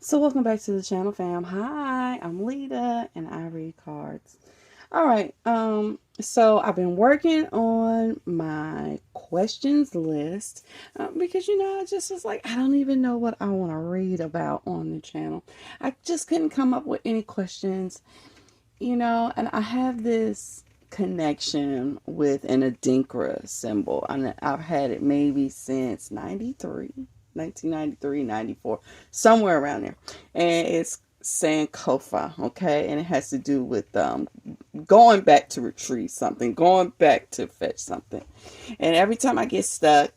So welcome back to the channel, fam. Hi, I'm Lita and I read cards. All right. So I've been working on my questions list because I just was like, I don't even know what I want to read about on the channel. I just couldn't come up with any questions, and I have this connection with an Adinkra symbol. I've had it maybe since 1993, 94, somewhere around there. And it's Sankofa, okay? And it has to do with going back to retrieve something, going back to fetch something. And every time I get stuck,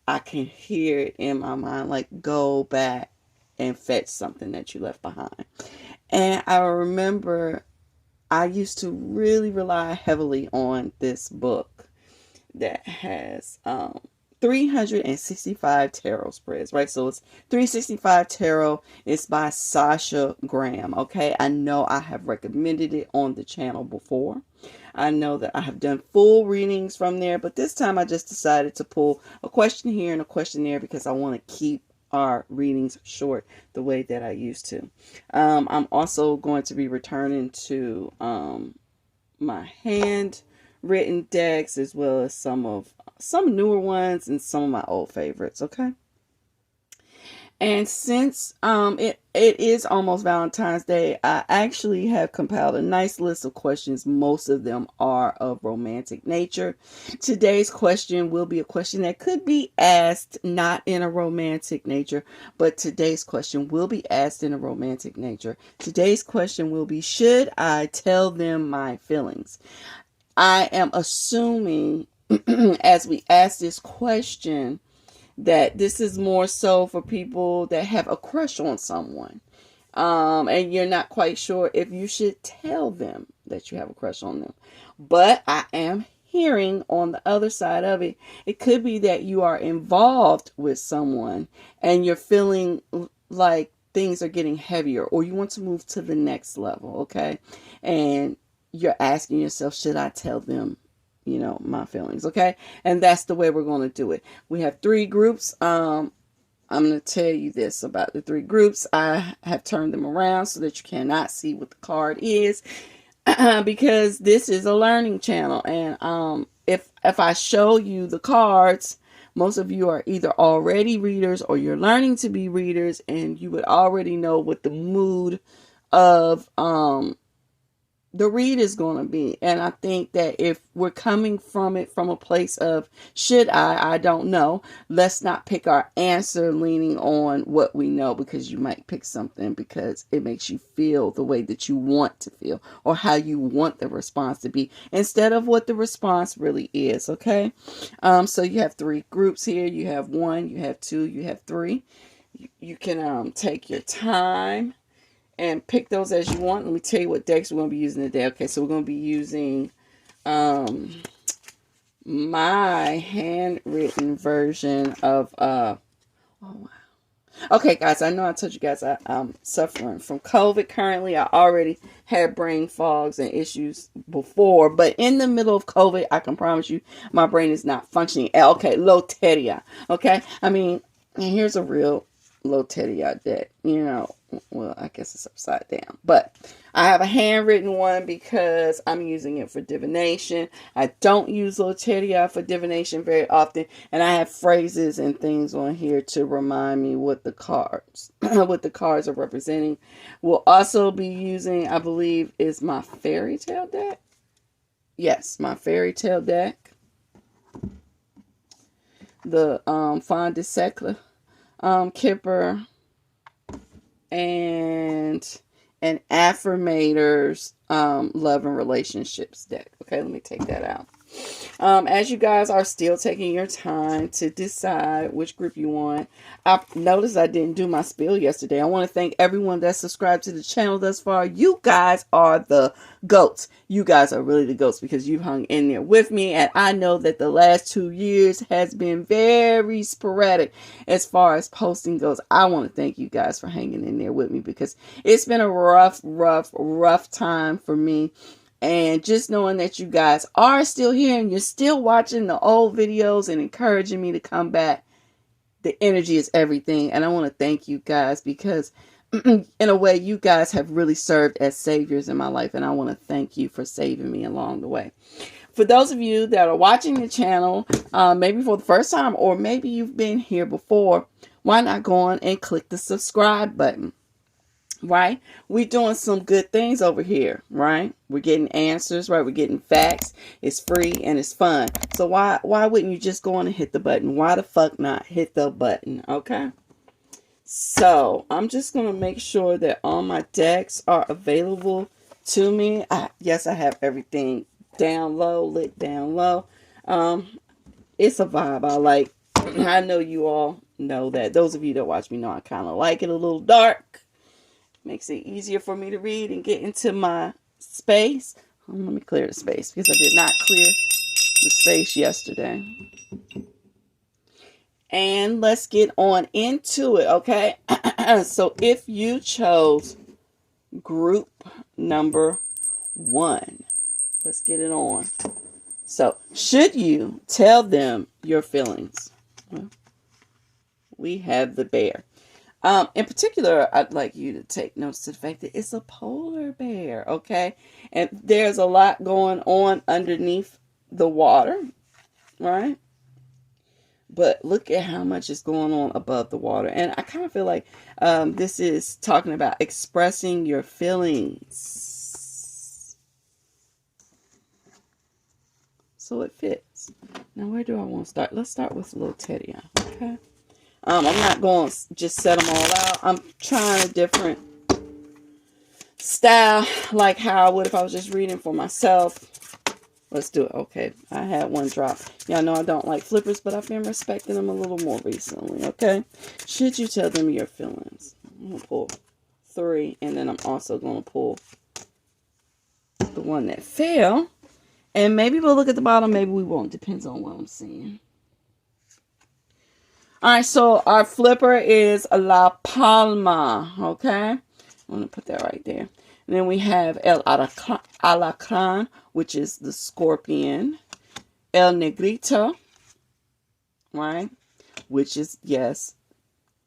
I can hear it in my mind, like, go back and fetch something that you left behind. And I remember I used to really rely heavily on this book that has 365 tarot spreads, right? So it's 365 tarot. It's by Sasha Graham. Okay, I know I have recommended it on the channel before. I know that I have done full readings from there, but this time I just decided to pull a question here and a question there because I want to keep our readings short the way that I used to. I'm also going to be returning to my handwritten decks as well as some newer ones and some of my old favorites. Okay. And since it is almost Valentine's Day, I actually have compiled a nice list of questions. Most of them are of romantic nature. Today's question will be a question that could be asked not in a romantic nature, but today's question will be asked in a romantic nature. Today's question will be, should I tell them my feelings? I am assuming as we ask this question that this is more so for people that have a crush on someone. And you're not quite sure if you should tell them that you have a crush on them. But I am hearing on the other side of it, it could be that you are involved with someone and you're feeling like things are getting heavier or you want to move to the next level, okay? And you're asking yourself, should I tell them my feelings? Okay. And that's the way we're going to do it. We have three groups. I'm going to tell you this about the three groups. I have turned them around so that you cannot see what the card is because this is a learning channel. And if I show you the cards, most of you are either already readers or you're learning to be readers, and you would already know what the mood of the read is going to be. And I think that if we're coming from it from a place of should I don't know, let's not pick our answer leaning on what we know, because you might pick something because it makes you feel the way that you want to feel or how you want the response to be instead of what the response really is. Okay. So you have three groups here. You have one, you have two, you have three. You can take your time and pick those as you want. Let me tell you what decks we're going to be using today. Okay, so we're going to be using my handwritten version of oh wow. Okay, guys, I know I told you guys I'm suffering from COVID currently. I already had brain fogs and issues before, but in the middle of COVID, I can promise you my brain is not functioning. Okay, Loteria. Okay, I mean, and here's a real Loteria deck. Well, I guess it's upside down, but I have a handwritten one because I'm using it for divination. I don't use Loteria for divination very often, and I have phrases and things on here to remind me what the cards what the cards are representing. We'll also be using, I believe, is my fairy tale deck. Yes, my fairy tale deck. The Fin de Siècle Kipper, and an Affirmators love and relationships deck. Okay, let me take that out. As you guys are still taking your time to decide which group you want, I noticed I didn't do my spiel yesterday. I want to thank everyone that subscribed to the channel thus far. You guys are the goats. You guys are really the goats because you've hung in there with me, and I know that the last 2 years has been very sporadic as far as posting goes. I want to thank you guys for hanging in there with me because it's been a rough time for me. And just knowing that you guys are still here and you're still watching the old videos and encouraging me to come back, the energy is everything. And I want to thank you guys because in a way, you guys have really served as saviors in my life, and I want to thank you for saving me along the way. For those of you that are watching the channel, maybe for the first time, or maybe you've been here before, why not go on and click the subscribe button? Right? We're doing some good things over here, right? We're getting answers, right? We're getting facts. It's free and it's fun. So why wouldn't you just go on and hit the button? Why the fuck not hit the button? Okay. So I'm just going to make sure that all my decks are available to me. Yes, I have everything down low, lit down low. It's a vibe I like. I know you all know that. Those of you that watch me know I kind of like it a little dark. Makes it easier for me to read and get into my space. Let me clear the space because I did not clear the space yesterday. And let's get on into it, okay? So if you chose group number 1, let's get it on. So, should you tell them your feelings? Well, we have the bear. In particular, I'd like you to take notice of the fact that it's a polar bear, okay? And there's a lot going on underneath the water, right? But look at how much is going on above the water. And I kind of feel like this is talking about expressing your feelings. So it fits. Now, where do I want to start? Let's start with little Teddy, okay? I'm not going to just set them all out. I'm trying a different style, like how I would if I was just reading for myself. Let's do it. Okay, I had one drop. Y'all know I don't like flippers, but I've been respecting them a little more recently, okay? Should you tell them your feelings? I'm going to pull 3, and then I'm also going to pull the one that fell. And maybe we'll look at the bottom, maybe we won't. Depends on what I'm seeing. Alright, so our flipper is La Palma, okay? I'm going to put that right there. And then we have El Alacran, which is the scorpion. El Negrito, right? Which is, yes,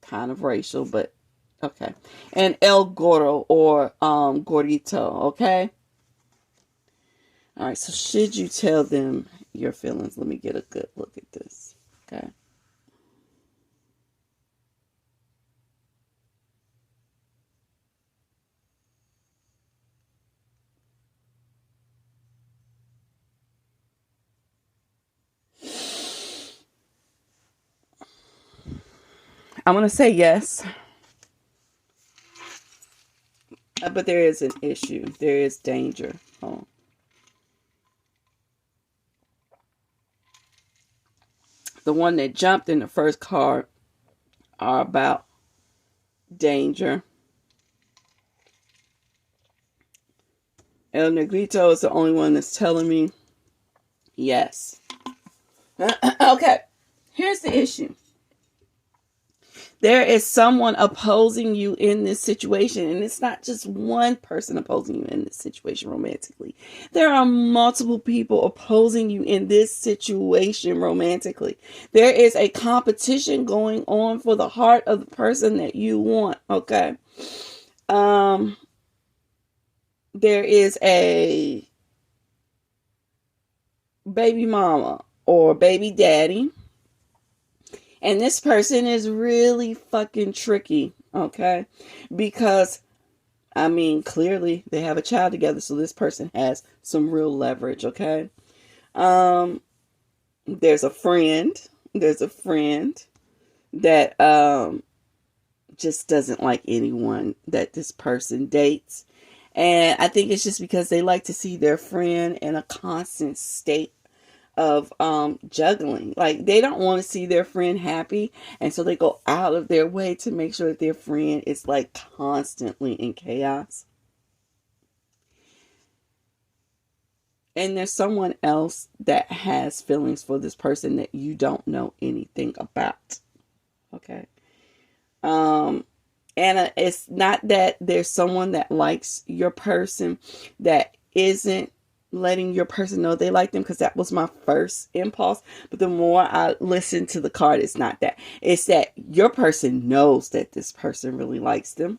kind of racial, but okay. And El Gordo, or Gordito, okay? All right, so should you tell them your feelings? Let me get a good look at this, okay? I'm going to say yes. But there is an issue. There is danger. Oh. The one that jumped in the first card are about danger. El Negrito is the only one that's telling me yes. Okay. Here's the issue. There is someone opposing you in this situation, and it's not just one person opposing you in this situation romantically. There are multiple people opposing you in this situation romantically. There is a competition going on for the heart of the person that you want, okay? There is a baby mama or baby daddy. And this person is really fucking tricky, okay? Because, I mean, clearly they have a child together, so this person has some real leverage, okay? There's a friend. There's a friend that just doesn't like anyone that this person dates. And I think it's just because they like to see their friend in a constant state of juggling. Like, they don't want to see their friend happy, and so they go out of their way to make sure that their friend is like constantly in chaos. And there's someone else that has feelings for this person that you don't know anything about, okay? And it's not that there's someone that likes your person that isn't letting your person know they like them, because that was my first impulse. But the more I listen to the card, it's not that. It's that your person knows that this person really likes them.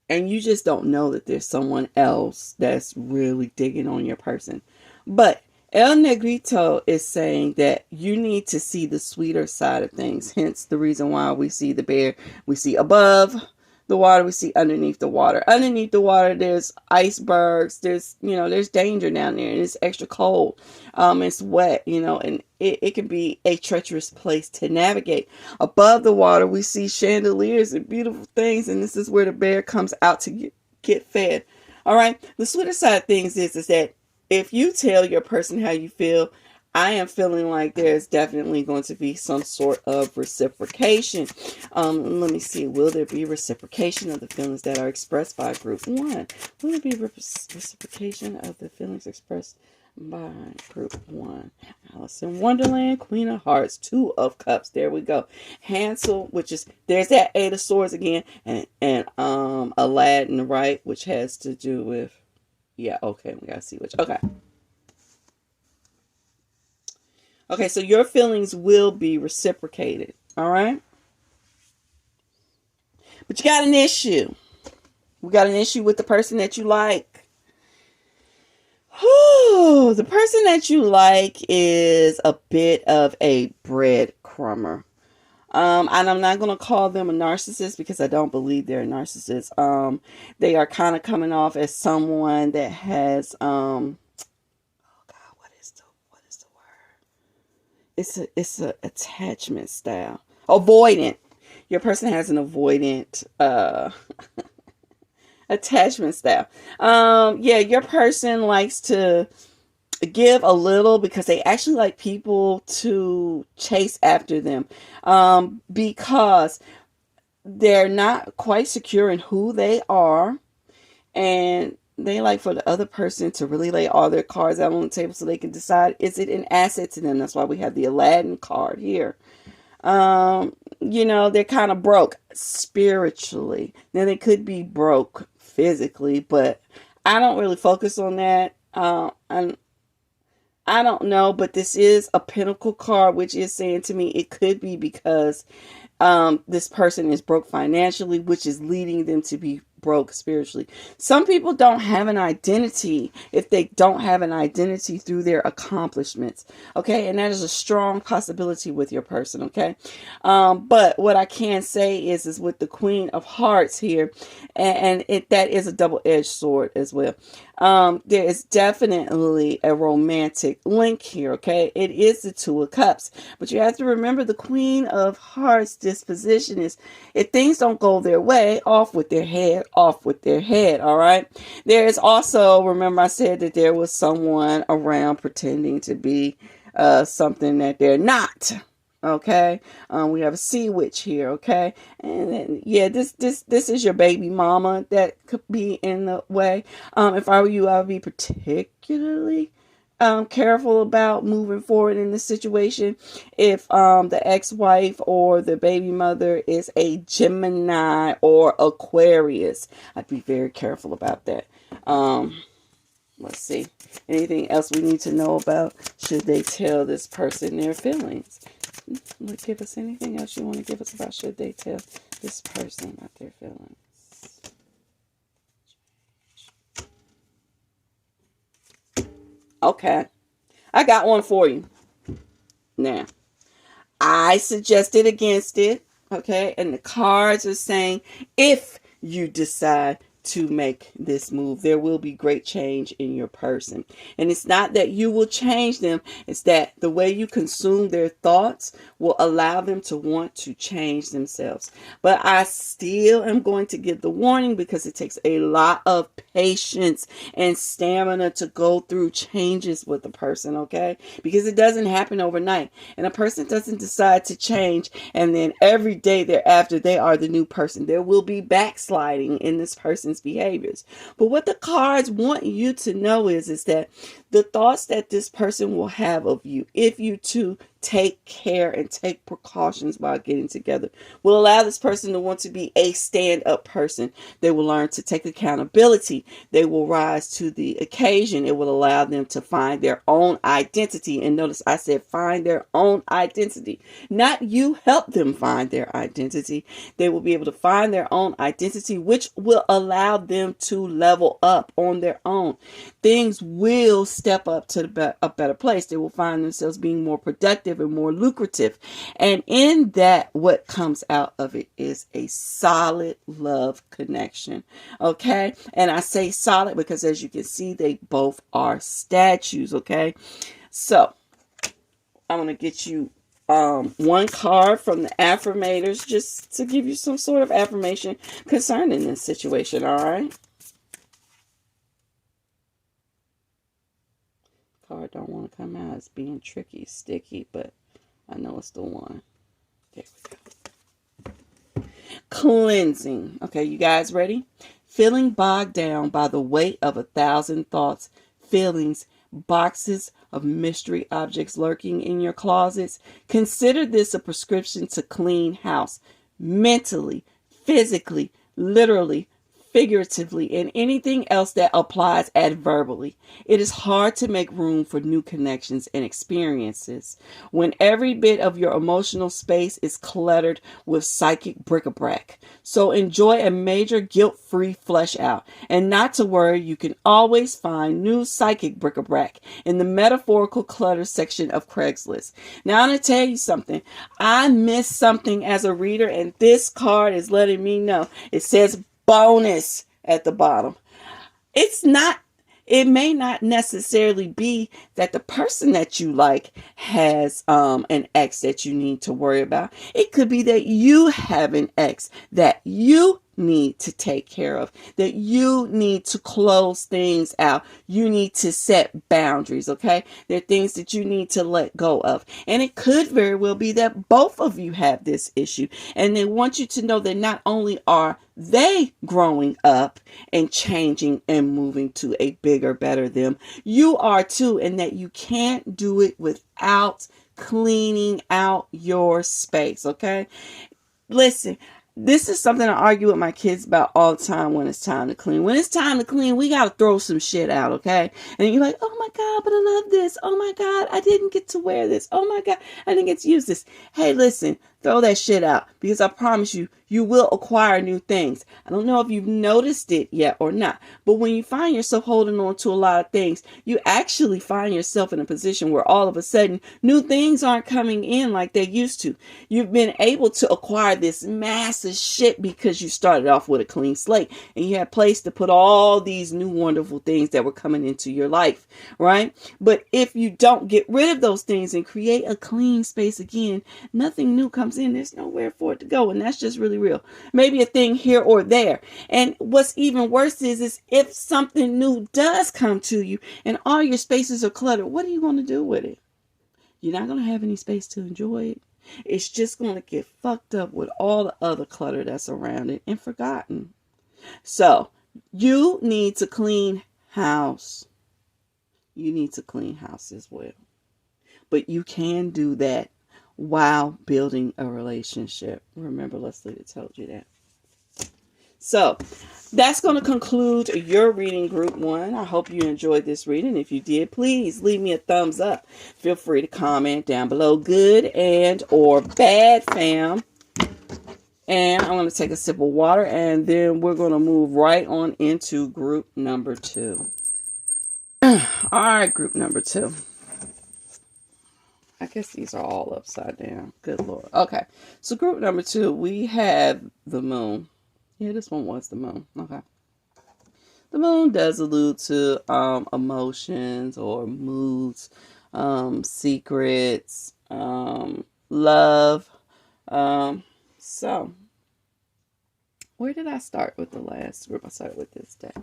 And you just don't know that there's someone else that's really digging on your person. But El Negrito is saying that you need to see the sweeter side of things. Hence the reason why we see the bear. We see above the water, we see underneath the water. Underneath the water, there's icebergs. There's danger down there, and it's extra cold. It's wet, and it can be a treacherous place to navigate. Above the water, we see chandeliers and beautiful things, and this is where the bear comes out to get fed. All right. The sweeter side of things is that if you tell your person how you feel, I am feeling like there's definitely going to be some sort of reciprocation. Let me see. Will there be reciprocation of the feelings that are expressed by group one? Will there be reciprocation of the feelings expressed by group one? Alice in Wonderland, Queen of Hearts, Two of Cups. There we go. Hansel, there's that Eight of Swords again, and Aladdin, right, which has to do with, yeah, okay, we gotta see which. Okay, so your feelings will be reciprocated, all right? But you got an issue. We got an issue with the person that you like. The person that you like is a bit of a breadcrumber. And I'm not going to call them a narcissist because I don't believe they're a narcissist. They are kind of coming off as someone that has, it's a attachment style. Avoidant. Your person has an avoidant attachment style. Yeah, your person likes to give a little because they actually like people to chase after them. Because they're not quite secure in who they are, and they like for the other person to really lay all their cards out on the table so they can decide, is it an asset to them? That's why we have the Aladdin card here. They're kind of broke spiritually. Now they could be broke physically, but I don't really focus on that. And I don't know, but this is a Pentacle card, which is saying to me it could be because this person is broke financially, which is leading them to be broke spiritually. Some people don't have an identity if they don't have an identity through their accomplishments. Okay. And that is a strong possibility with your person. Okay. But what I can say is with the Queen of Hearts here, and that is a double-edged sword as well. There is definitely a romantic link here. Okay. It is the Two of Cups, but you have to remember the Queen of Hearts disposition is, if things don't go their way, off with their head. All right. There is also, remember I said that there was someone around pretending to be something that they're not. Okay. We have a sea witch here. Okay. And then, yeah, this is your baby mama that could be in the way. If I were you, I would be particularly careful about moving forward in this situation. If the ex-wife or the baby mother is a Gemini or Aquarius, I'd be very careful about that. Let's see. Anything else we need to know about? Should they tell this person their feelings? Give us anything else you want to give us about should they tell this person about their feelings? Okay. I got one for you. Now, I suggested against it. Okay. And the cards are saying if you decide to make this move, there will be great change in your person. And it's not that you will change them, it's that the way you consume their thoughts will allow them to want to change themselves. But I still am going to give the warning because it takes a lot of patience and stamina to go through changes with a person, okay? Because it doesn't happen overnight. And a person doesn't decide to change and then every day thereafter they are the new person. There will be backsliding in this person's behaviors. But what the cards want you to know is that the thoughts that this person will have of you, if you too take care and take precautions while getting together. Will allow this person to want to be a stand-up person. They will learn to take accountability. They will rise to the occasion. It will allow them to find their own identity. And notice I said find their own identity. Not you help them find their identity. They will be able to find their own identity, which will allow them to level up on their own. Things will step up to a better place. They will find themselves being more productive and more lucrative. And in that, what comes out of it is a solid love connection. Okay. And I say solid because as you can see, they both are statues. Okay. So I'm going to get you one card from the affirmators just to give you some sort of affirmation concerning this situation. All right. Card don't want to come out. It's being tricky, sticky, but I know it's the one. There we go. Cleansing. Okay, you guys ready? Feeling bogged down by the weight of 1,000 thoughts, feelings, boxes of mystery objects lurking in your closets. Consider this a prescription to clean house, mentally, physically, literally, figuratively, and anything else that applies adverbially. It is hard to make room for new connections and experiences when every bit of your emotional space is cluttered with psychic bric-a-brac. So enjoy a major guilt-free flesh out. And not to worry, you can always find new psychic bric-a-brac in the metaphorical clutter section of Craigslist. Now I'm going to tell you something. I missed something as a reader, and this card is letting me know. It says bonus at the bottom. It may not necessarily be that the person that you like has an ex that you need to worry about. It could be that you have an ex that you need to take care of, that you need to close things out. You need to set boundaries, okay? There are things that you need to let go of. And it could very well be that both of you have this issue. And they want you to know that not only are they growing up and changing and moving to a bigger, better them, you are too, and that you can't do it without cleaning out your space, okay? Listen, this is something I argue with my kids about all the time when it's time to clean. When it's time to clean, we got to throw some shit out, okay? And you're like, oh my God, but I love this. Oh my God, I didn't get to wear this. Oh my God, I didn't get to use this. Hey, listen, throw that shit out because I promise you, you will acquire new things. I don't know if you've noticed it yet or not, but when you find yourself holding on to a lot of things, you actually find yourself in a position where all of a sudden new things aren't coming in like they used to. You've been able to acquire this massive shit because you started off with a clean slate and you had place to put all these new wonderful things that were coming into your life, right? But if you don't get rid of those things and create a clean space again, nothing new comes in. There's nowhere for it to go, and that's just really real. Maybe a thing here or there. And what's even worse is if something new does come to you and all your spaces are cluttered, what are you going to do with it? You're not going to have any space to enjoy it. It's just going to get fucked up with all the other clutter that's around it and forgotten. So you need to clean house. You need to clean house as well. But you can do that while building a relationship. Remember, Leslie told you that. So that's going to conclude your reading, group 1. I hope you enjoyed this reading. If you did, please leave me a thumbs up. Feel free to comment down below, good and or bad, fam. And I'm going to take a sip of water, and then we're going to move right on into group number 2. All right, group number 2. I guess these are all upside down. Good Lord. Okay. So group number 2, we have the moon. Yeah, this one was the moon. Okay. The moon does allude to emotions or moods, secrets, love. So where did I start with the last group? I started with this deck.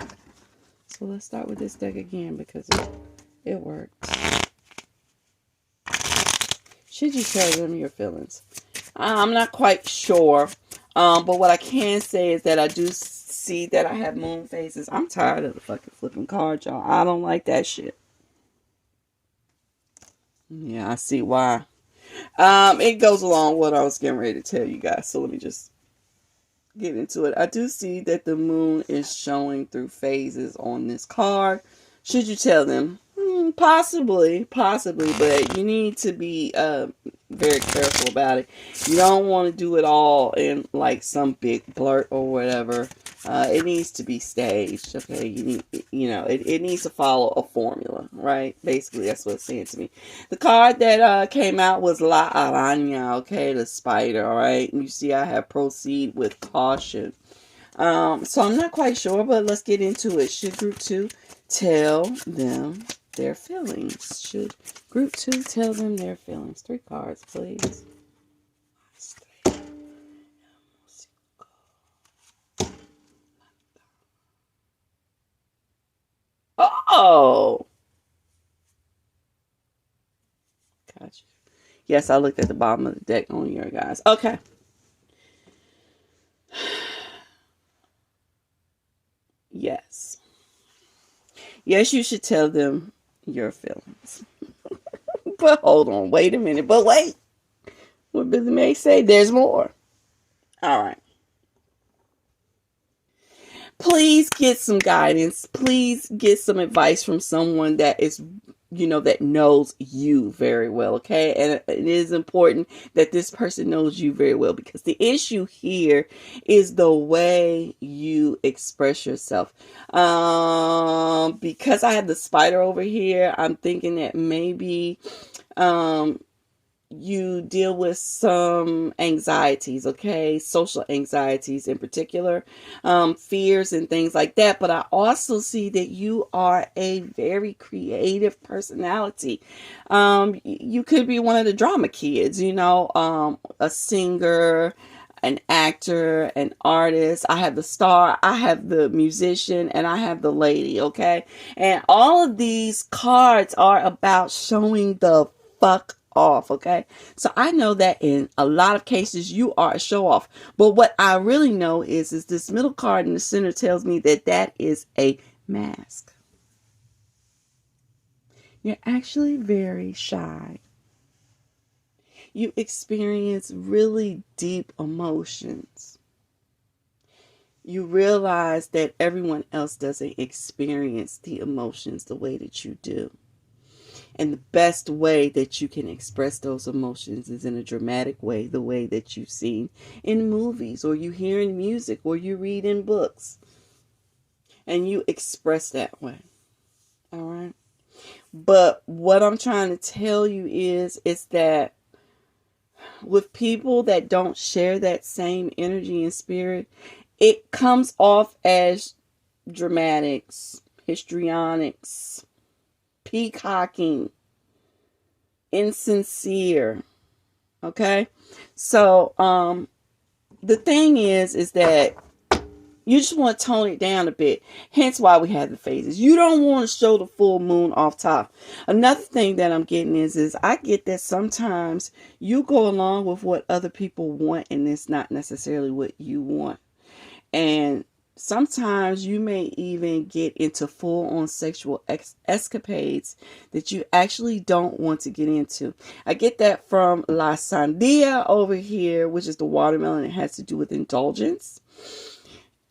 So let's start with this deck again because it worked. Should you tell them your feelings? I'm not quite sure. But what I can say is that I do see that I have moon phases. I'm tired of the fucking flipping cards, y'all. I don't like that shit. Yeah, I see why. It goes along with what I was getting ready to tell you guys. So let me just get into it. I do see that the moon is showing through phases on this card. Should you tell them? Possibly, but you need to be very careful about it. You don't want to do it all in like some big blurt or whatever. It needs to be staged, okay? It needs to follow a formula, right? Basically, that's what it's saying to me. The card that came out was La Araña, okay? The spider, all right? And you see I have proceed with caution. So I'm not quite sure, but let's get into it. Should group 2 tell them their feelings? Should group 2 tell them their feelings? 3 cards, please. Oh! Gotcha. Yes, I looked at the bottom of the deck on your guys. Okay. Yes. Yes, you should tell them your feelings. But hold on, wait a minute. But wait. What Billy May say? There's more. All right. Please get some guidance. Please get some advice from someone that is, that knows you very well, okay? And it is important that this person knows you very well, because the issue here is the way you express yourself. Because I have the spider over here, I'm thinking that maybe you deal with some anxieties, okay? Social anxieties in particular, fears and things like that. But I also see that you are a very creative personality. You could be one of the drama kids, a singer, an actor, an artist. I have the star, I have the musician, and I have the lady, okay? And all of these cards are about showing the fuck off, okay? So I know that in a lot of cases you are a show off, but what I really know is this middle card in the center tells me that is a mask. You're actually very shy. You experience really deep emotions. You realize that everyone else doesn't experience the emotions the way that you do. And the best way that you can express those emotions is in a dramatic way, the way that you've seen in movies, or you hear in music, or you read in books. And you express that way. All right? But what I'm trying to tell you is that with people that don't share that same energy and spirit, it comes off as dramatics, histrionics, peacocking, insincere. Okay? So, the thing is that you just want to tone it down a bit. Hence why we have the phases. You don't want to show the full moon off top. Another thing that I'm getting is I get that sometimes you go along with what other people want, and it's not necessarily what you want. And sometimes you may even get into full-on sexual escapades that you actually don't want to get into. I get that from La Sandia over here, which is the watermelon. It has to do with indulgence.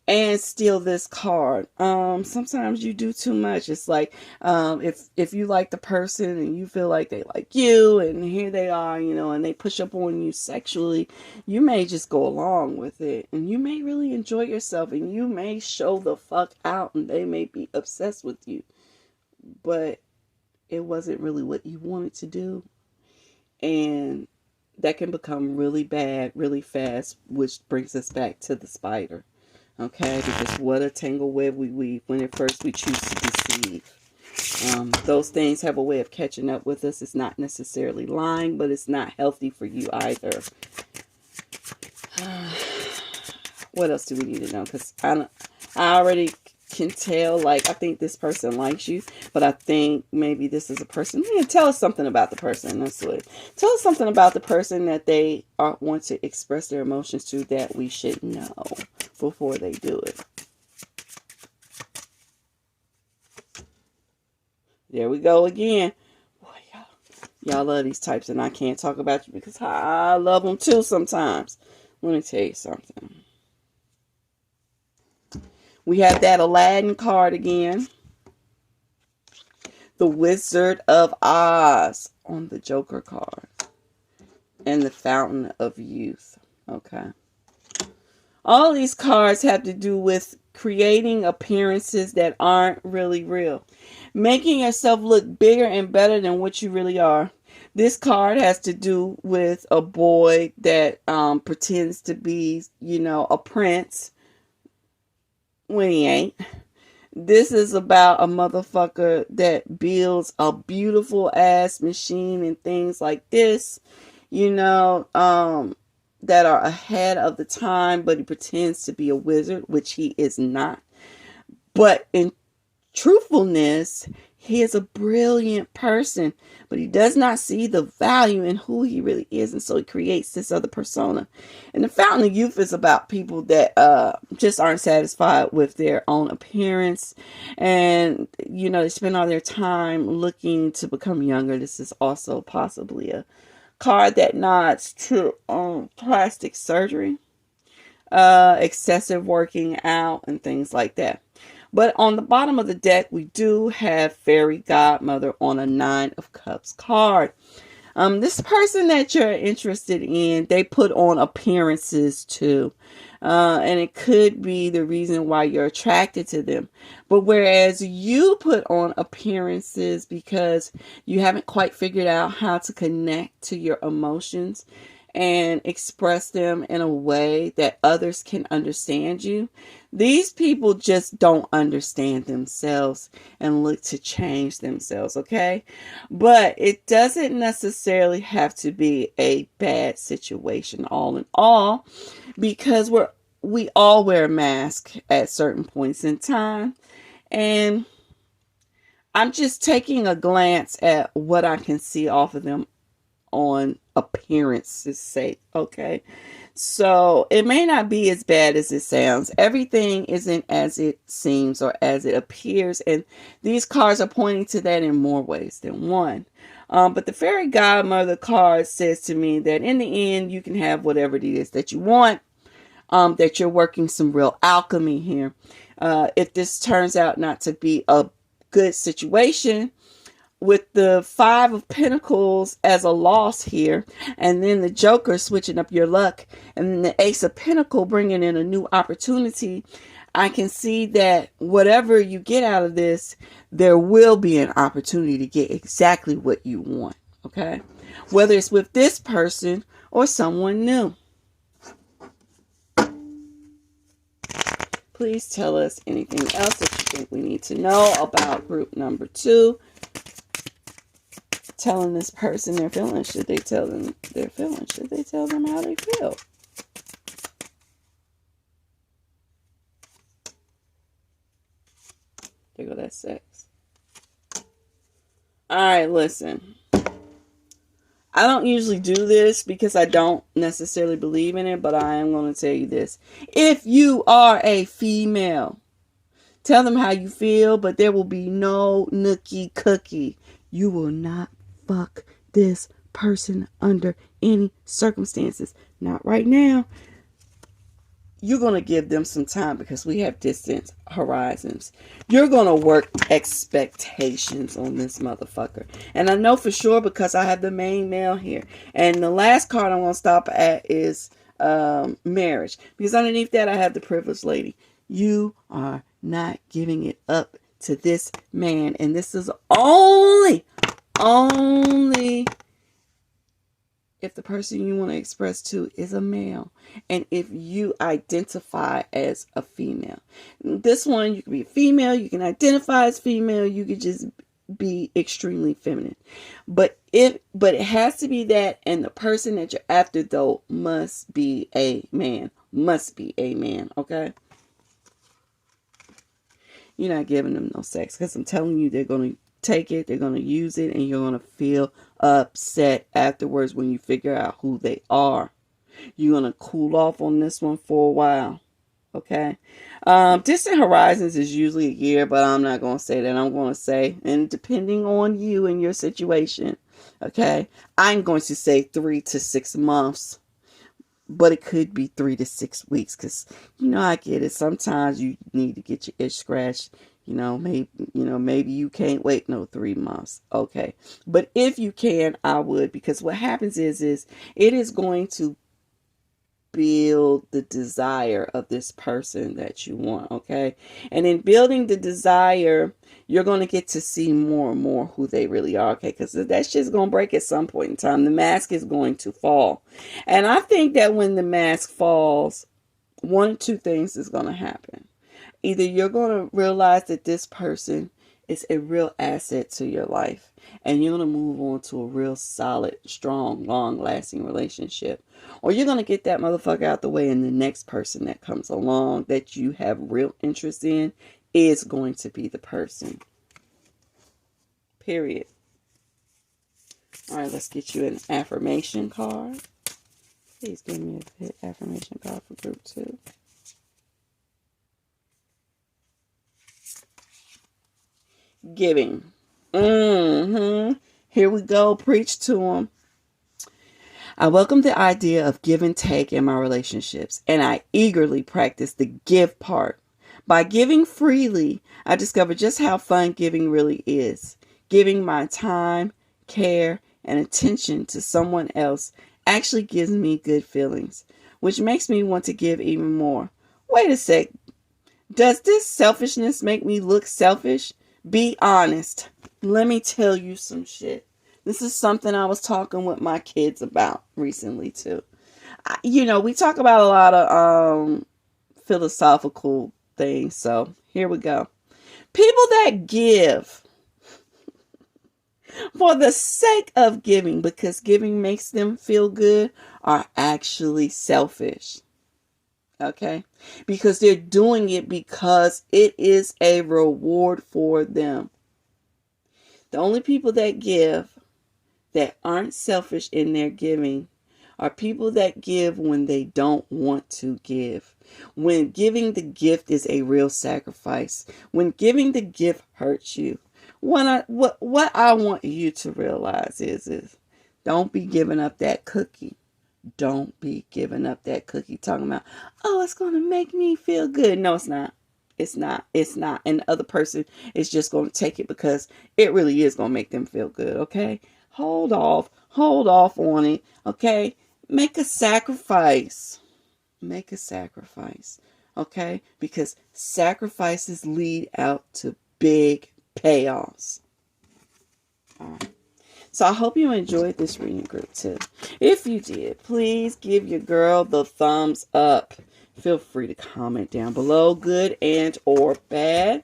And steal this card. Sometimes you do too much. It's like, if you like the person and you feel like they like you, and here they are, and they push up on you sexually, you may just go along with it, and you may really enjoy yourself, and you may show the fuck out, and they may be obsessed with you, but it wasn't really what you wanted to do, and that can become really bad really fast, which brings us back to the spider. Okay, because what a tangle web we weave when at first we choose to deceive. Those things have a way of catching up with us. It's not necessarily lying, but it's not healthy for you either. What else do we need to know? Because I already can tell, like, I think this person likes you, but I think maybe this is a person. Tell us something about the person. Tell us something about the person that they want to express their emotions to that we should know before they do it. There we go again. Boy, Y'all love these types, and I can't talk about you because I love them too sometimes. Let me tell you something. We have that Aladdin card again. The Wizard of Oz on the Joker card. And the Fountain of Youth. Okay. All these cards have to do with creating appearances that aren't really real. Making yourself look bigger and better than what you really are. This card has to do with a boy that pretends to be, a prince when he ain't. This is about a motherfucker that builds a beautiful ass machine and things like this, that are ahead of the time, but he pretends to be a wizard, which he is not. But in truthfulness, he is a brilliant person, but he does not see the value in who he really is, and so he creates this other persona. And the Fountain of Youth is about people that just aren't satisfied with their own appearance, and they spend all their time looking to become younger. This is also possibly a card that nods to plastic surgery, excessive working out, and things like that. But on the bottom of the deck, we do have Fairy Godmother on a 9 of Cups card. This person that you're interested in, they put on appearances too. And it could be the reason why you're attracted to them. But whereas you put on appearances because you haven't quite figured out how to connect to your emotions and express them in a way that others can understand you. These people just don't understand themselves and look to change themselves, okay? But it doesn't necessarily have to be a bad situation all in all, because we all wear a mask at certain points in time. And I'm just taking a glance at what I can see off of them on appearance's sake, okay? So it may not be as bad as it sounds. Everything isn't as it seems or as it appears, and these cards are pointing to that in more ways than one. But the Fairy Godmother card says to me that in the end, you can have whatever it is that you want, that you're working some real alchemy here. If this turns out not to be a good situation, with the 5 of Pentacles as a loss here, and then the Joker switching up your luck, and then the Ace of Pentacles bringing in a new opportunity, I can see that whatever you get out of this, there will be an opportunity to get exactly what you want, okay? Whether it's with this person or someone new. Please tell us anything else that you think we need to know about group number 2. Telling this person their feelings. Should they tell them their feelings? Should they tell them how they feel? There go that sex. Alright, listen. I don't usually do this because I don't necessarily believe in it, but I am going to tell you this. If you are a female, tell them how you feel, but there will be no nookie cookie. You will not fuck this person under any circumstances. Not right now. You're going to give them some time because we have distant horizons. You're going to work expectations on this motherfucker. And I know for sure because I have the main male here. And the last card I'm going to stop at is marriage. Because underneath that I have the privileged lady. You are not giving it up to this man. And this is only if the person you want to express to is a male, and if you identify as a female. This one, you can be a female, you can identify as female, you could just be extremely feminine. But it has to be that, and the person that you're after though must be a man. Must be a man, okay? You're not giving them no sex, because I'm telling you, they're going to take it, they're going to use it, and you're going to feel upset afterwards when you figure out who they are. You're going to cool off on this one for a while. Okay. Distant horizons is usually a year, but I'm not going to say that. I'm going to say, and depending on you and your situation, okay, I'm going to say 3 to 6 months, but it could be 3 to 6 weeks because, I get it. Sometimes you need to get your itch scratched. Maybe you can't wait no 3 months. Okay. But if you can, I would, because what happens is it is going to build the desire of this person that you want, okay? And in building the desire, you're going to get to see more and more who they really are, okay? Because that shit's going to break at some point in time. The mask is going to fall. And I think that when the mask falls, one or two things is going to happen. Either you're going to realize that this person is a real asset to your life, and you're going to move on to a real solid, strong, long-lasting relationship. Or you're going to get that motherfucker out the way, and the next person that comes along that you have real interest in is going to be the person. Period. All right, let's get you an affirmation card. Please give me a good affirmation card for group 2. Giving. Here we go. Preach to them. I welcome the idea of give and take in my relationships, and I eagerly practice the give part. By giving freely, I discover just how fun giving really is. Giving my time, care, and attention to someone else actually gives me good feelings, which makes me want to give even more. Wait a sec. Does this selfishness make me look selfish? Be honest. Let me tell you some shit. This is something I was talking with my kids about recently too. We talk about a lot of philosophical things. So here we go. People that give for the sake of giving, because giving makes them feel good, are actually selfish. Okay? Because they're doing it because it is a reward for them. The only people that give that aren't selfish in their giving are people that give when they don't want to give. When giving the gift is a real sacrifice. When giving the gift hurts you. What I want you to realize is don't be giving up that cookie. Don't be giving up that cookie talking about, oh, it's going to make me feel good. No, it's not. It's not. It's not. And the other person is just going to take it because it really is going to make them feel good. Okay? Hold off. Hold off on it. Okay? Make a sacrifice. Make a sacrifice. Okay? Because sacrifices lead out to big payoffs. All right. So I hope you enjoyed this reading group too. If you did, please give your girl the thumbs up. Feel free to comment down below, good and or bad.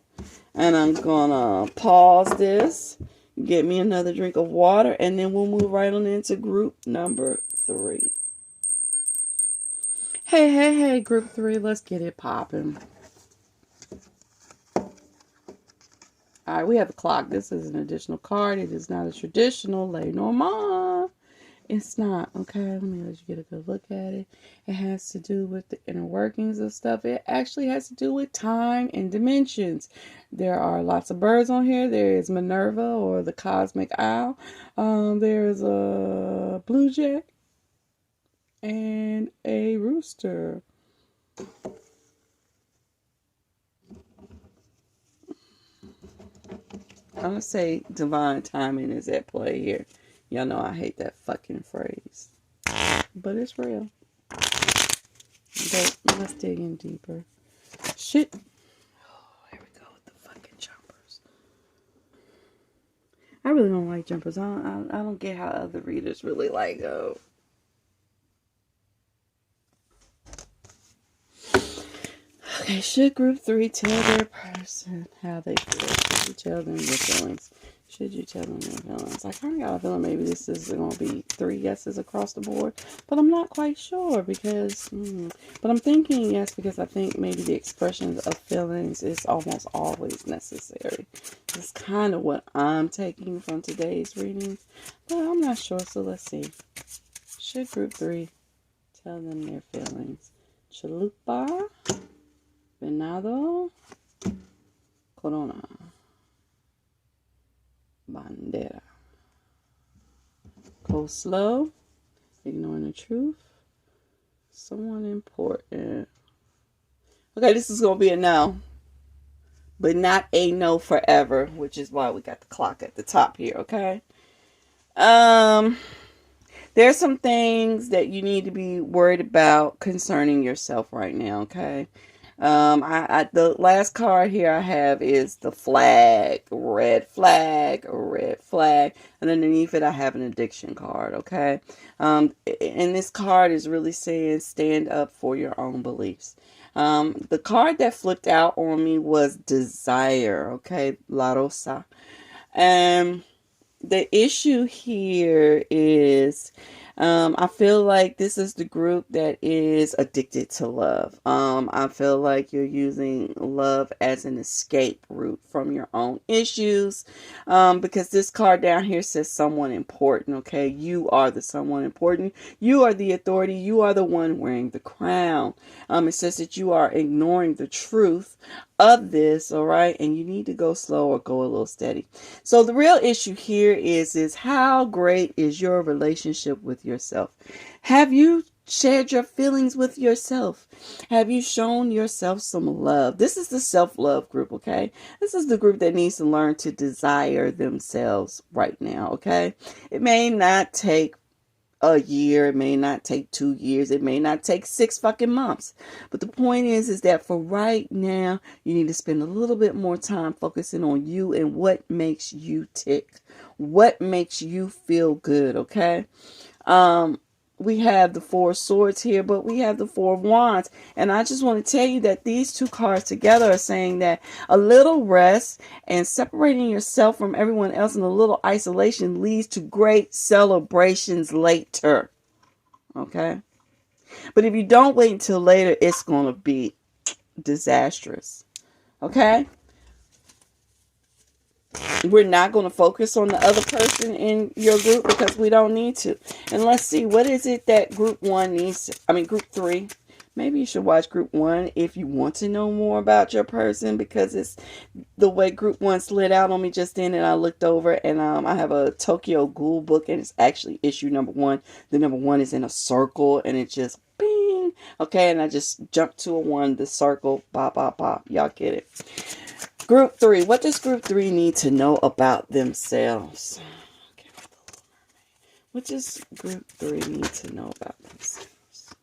And I'm gonna pause this, get me another drink of water, and then we'll move right on into group number 3. Hey, group 3, let's get it popping. All right, we have a clock. This is an additional card. It is not a traditional Lenormand. It's not. Okay, let me let you get a good look at it. It has to do with the inner workings of stuff. It actually has to do with time and dimensions. There are lots of birds on here. There is Minerva, or the cosmic owl. There's a blue jay and a rooster. I'm going to say divine timing is at play here. Y'all know I hate that fucking phrase. But it's real. But let's dig in deeper. Shit. Oh, here we go with the fucking jumpers. I really don't like jumpers. I don't get how other readers really like go. Okay, should group 3 tell their person how they feel? Should you tell them your feelings? Should you tell them your feelings? I kind of got a feeling maybe this is going to be 3 yeses across the board, but I'm not quite sure because, but I'm thinking yes because I think maybe the expression of feelings is almost always necessary. It's kind of what I'm taking from today's readings, but I'm not sure, so let's see. Should group 3 tell them their feelings? Chalupa? Venado, Corona, Bandera. Go slow, ignoring the truth. Someone important. Okay, this is going to be a no, but not a no forever, which is why we got the clock at the top here, okay? There's some things that you need to be worried about concerning yourself right now, okay? The last card here I have is the flag, red flag, and underneath it I have an addiction card. Okay, and this card is really saying stand up for your own beliefs. The card that flipped out on me was desire. Okay, La Rosa, and the issue here is I feel like this is the group that is addicted to love. I feel like you're using love as an escape route from your own issues, because this card down here says someone important. Okay, you are the someone important. You are the authority. You are the one wearing the crown. It says that you are ignoring the truth of this, all right, and you need to go slow or go a little steady. So the real issue here is how great is your relationship with yourself? Have you shared your feelings with yourself? Have you shown yourself some love? This is the self-love group, okay? This is the group that needs to learn to desire themselves right now, okay? It may not take a year, it may not take 2 years, it may not take 6 fucking months, but the point is that for right now you need to spend a little bit more time focusing on you and what makes you tick, what makes you feel good. Okay, we have the Four of Swords here, but we have the Four of Wands. And I just want to tell you that these two cards together are saying that a little rest and separating yourself from everyone else in a little isolation leads to great celebrations later. Okay? But if you don't wait until later, it's going to be disastrous. Okay? We're not going to focus on the other person in your group because we don't need to. And let's see, what is it that group 1 needs? Group 3. Maybe you should watch group 1 if you want to know more about your person, because it's the way group 1 slid out on me just then, and I looked over and I have a Tokyo Ghoul book, and it's actually issue number 1. The number 1 is in a circle and it just bing. Okay, and I just jumped to a 1, the circle, pop, pop, pop. Y'all get it. Group 3. What does group 3 need to know about themselves? What does group 3 need to know about themselves?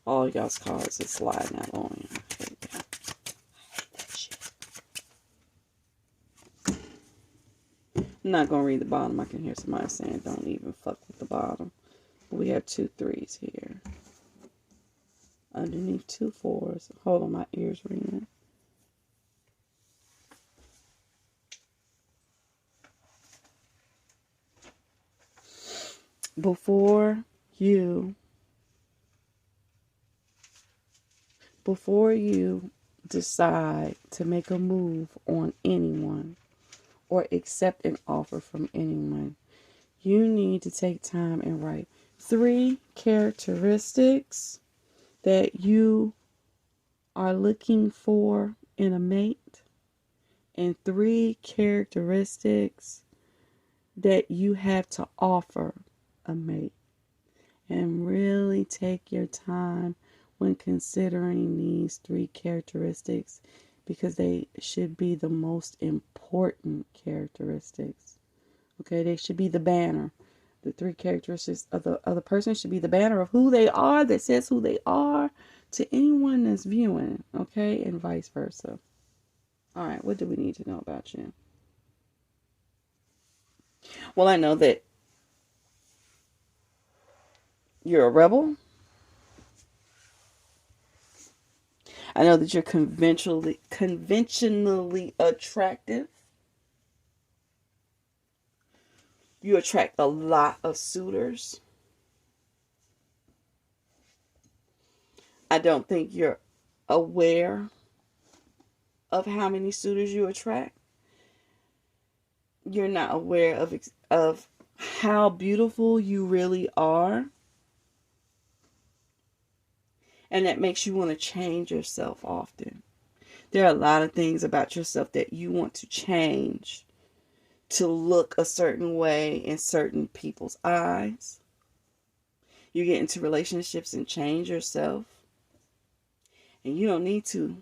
All y'all's cards are sliding out on you. I hate that shit. I'm not going to read the bottom. I can hear somebody saying don't even fuck with the bottom. We have 2 3s here. Underneath 2 4s. Hold on, my ears ringing. Before you decide to make a move on anyone or accept an offer from anyone, you need to take time and write 3 characteristics that you are looking for in a mate, and 3 characteristics that you have to offer a mate. And really take your time when considering these 3 characteristics, because they should be the most important characteristics. Okay, they should be the banner. The 3 characteristics of the other person should be the banner of who they are, that says who they are to anyone that's viewing. Okay, and vice versa. All right, what do we need to know about you? Well, I know that you're a rebel. I know that you're conventionally attractive. You attract a lot of suitors. I don't think you're aware of how many suitors you attract. You're not aware of how beautiful you really are. And that makes you want to change yourself often. There are a lot of things about yourself that you want to change to look a certain way in certain people's eyes. You get into relationships and change yourself. And you don't need to.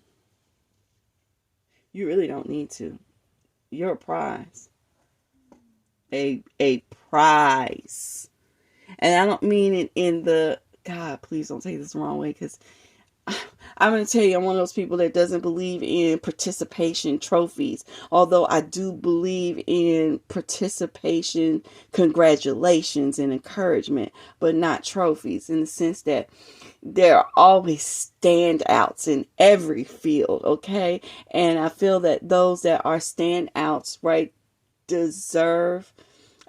You really don't need to. You're a prize. A prize. And I don't mean it in the, God, please don't take this the wrong way, because I'm going to tell you, I'm one of those people that doesn't believe in participation trophies. Although I do believe in participation, congratulations, and encouragement, but not trophies, in the sense that there are always standouts in every field, okay? And I feel that those that are standouts, right, deserve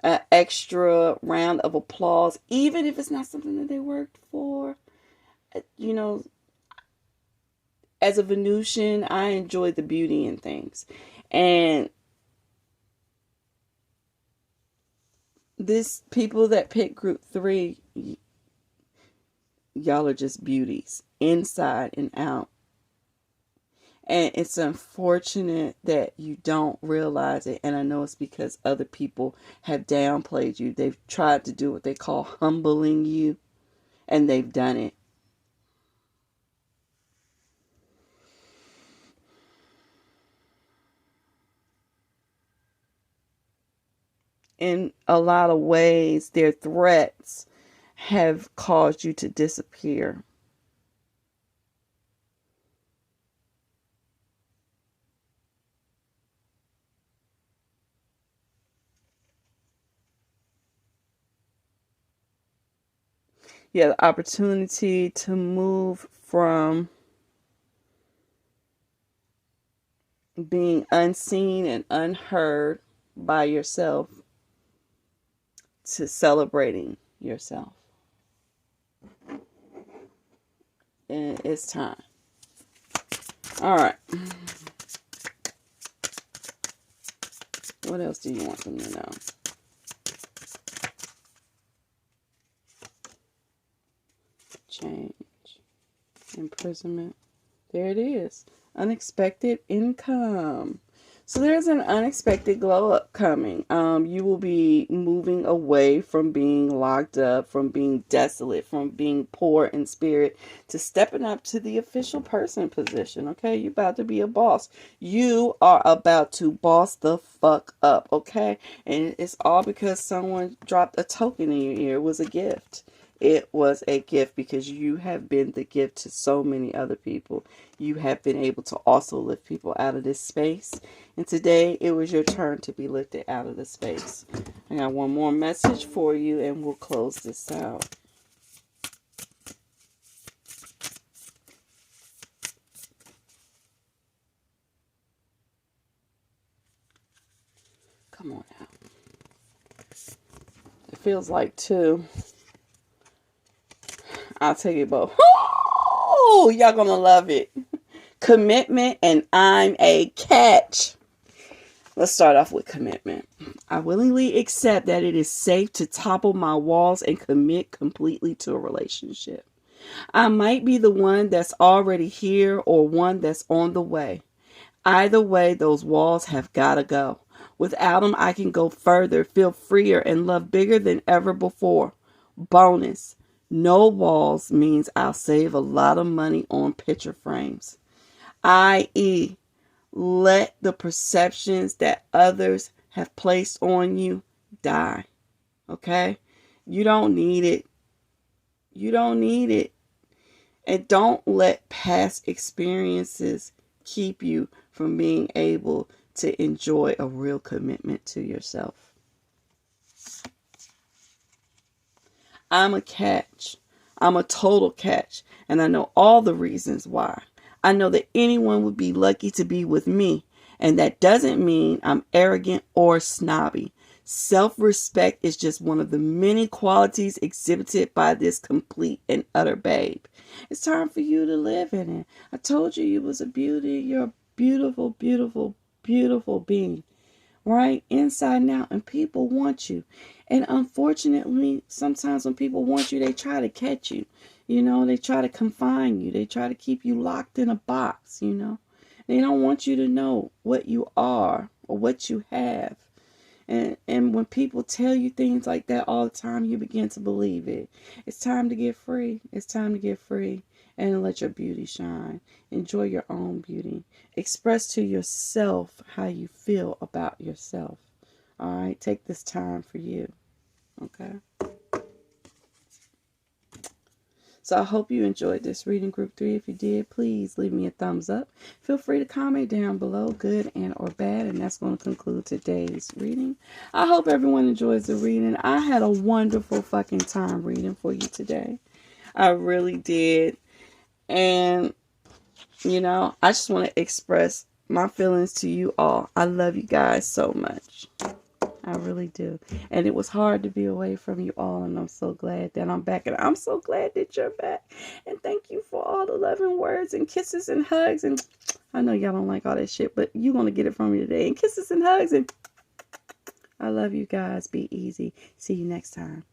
an extra round of applause, even if it's not something that they worked for. You know, as a Venusian, I enjoy the beauty in things. And this people that pick group 3, y'all are just beauties, inside and out. And it's unfortunate that you don't realize it. And I know it's because other people have downplayed you. They've tried to do what they call humbling you, and they've done it. In a lot of ways, their threats have caused you to disappear. You have the opportunity to move from being unseen and unheard by yourself to celebrating yourself. And it's time. All right. What else do you want them to know? Change. Imprisonment. There it is. Unexpected income. So there's an unexpected glow up coming. You will be moving away from being locked up, from being desolate, from being poor in spirit, to stepping up to the official person position. Okay, you're about to be a boss. You are about to boss the fuck up. Okay, and it's all because someone dropped a token in your ear. It was a gift. It was a gift because you have been the gift to so many other people. You have been able to also lift people out of this space. And today it was your turn to be lifted out of the space. I got one more message for you and we'll close this out. Come on out. It feels like 2. I'll tell you both. Oh, y'all gonna love it. Commitment and I'm a catch. Let's start off with commitment. I willingly accept that it is safe to topple my walls and commit completely to a relationship. I might be the one that's already here or one that's on the way. Either way, those walls have got to go. Without them, I can go further, feel freer, and love bigger than ever before. Bonus. No walls means I'll save a lot of money on picture frames. I.e., let the perceptions that others have placed on you die. Okay? You don't need it. You don't need it. And don't let past experiences keep you from being able to enjoy a real commitment to yourself. I'm a catch. I'm a total catch. And I know all the reasons why. I know that anyone would be lucky to be with me. And that doesn't mean I'm arrogant or snobby. Self-respect is just one of the many qualities exhibited by this complete and utter babe. It's time for you to live in it. I told you you was a beauty. You're a beautiful, beautiful, beautiful being. Right? Inside and out. And people want you. And unfortunately, sometimes when people want you, they try to catch you. You know, they try to confine you. They try to keep you locked in a box, you know. They don't want you to know what you are or what you have. And when people tell you things like that all the time, you begin to believe it. It's time to get free. It's time to get free and let your beauty shine. Enjoy your own beauty. Express to yourself how you feel about yourself. All right, take this time for you. Okay. So I hope you enjoyed this reading, Group 3. If you did, please leave me a thumbs up. Feel free to comment down below, good and or bad. And that's going to conclude today's reading. I hope everyone enjoys the reading. I had a wonderful fucking time reading for you today. I really did. And, you know, I just want to express my feelings to you all. I love you guys so much. I really do. And it was hard to be away from you all, and I'm so glad that I'm back. And I'm so glad that you're back. And thank you for all the loving words and kisses and hugs. And I know y'all don't like all that shit, but you're going to get it from me today. And kisses and hugs. And I love you guys. Be easy. See you next time.